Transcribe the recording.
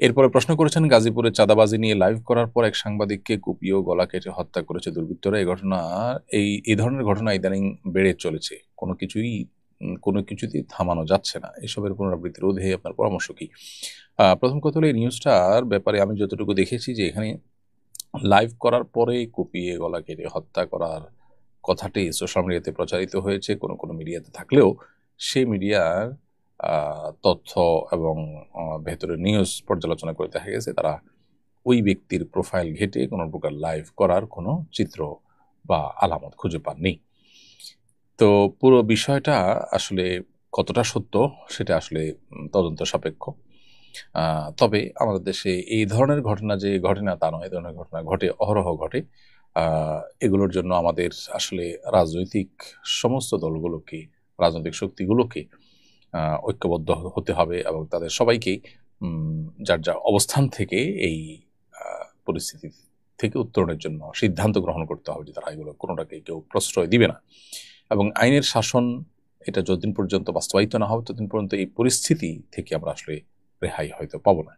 এরপরে প্রশ্ন করেছেন, গাজীপুরে চাঁদাবাজি নিয়ে লাইভ করার পর এক সাংবাদিককে কুপিয়ে ও গলা কেটে হত্যা করেছে দুর্বৃত্তরা। এই ধরনের ঘটনা ইদানিং বেড়ে চলেছে। কোনো কিছুতেই থামানো যাচ্ছে না। এসবের পুনরাবৃত্তি রোধে আপনার পরামর্শ কি? প্রথম কথা হলো, এই নিউজটার ব্যাপারে আমি যতটুকু দেখেছি যে এখানে লাইভ করার পরেই কুপিয়ে গলা কেটে হত্যা করার কথাটি সোশ্যাল মিডিয়াতে প্রচারিত হয়েছে। কোনো মিডিয়াতে থাকলেও সেই মিডিয়ার তথ্য এবং ভেতরের নিউজ পর্যালোচনা করে দেখা গেছে তারা ওই ব্যক্তির প্রোফাইল ঘেঁটে কোনো প্রকার লাইভ করার কোনো চিত্র বা আলামত খুঁজে পাননি। তো পুরো বিষয়টা আসলে কতটা সত্য সেটা আসলে তদন্ত সাপেক্ষ। তবে আমাদের দেশে এই ধরনের ঘটনা যে ঘটে না তা নয়, এই ধরনের ঘটনা ঘটে, অহরহ ঘটে। এগুলোর জন্য আমাদের আসলে রাজনৈতিক সমস্ত দলগুলোকে, রাজনৈতিক শক্তিগুলোকে ঐক্যবদ্ধ হতে হবে এবং তাদের সবাইকেই যার যার অবস্থান থেকে এই পরিস্থিতি থেকে উত্তরণের জন্য সিদ্ধান্ত গ্রহণ করতে হবে যে তারা এগুলো কোনোটাকেই কেউ প্রশ্রয় দিবে না। এবং আইনের শাসন এটা যতদিন পর্যন্ত বাস্তবায়িত না হবে ততদিন পর্যন্ত এই পরিস্থিতি থেকে আমরা আসলে রেহাই হয়তো পাবো না।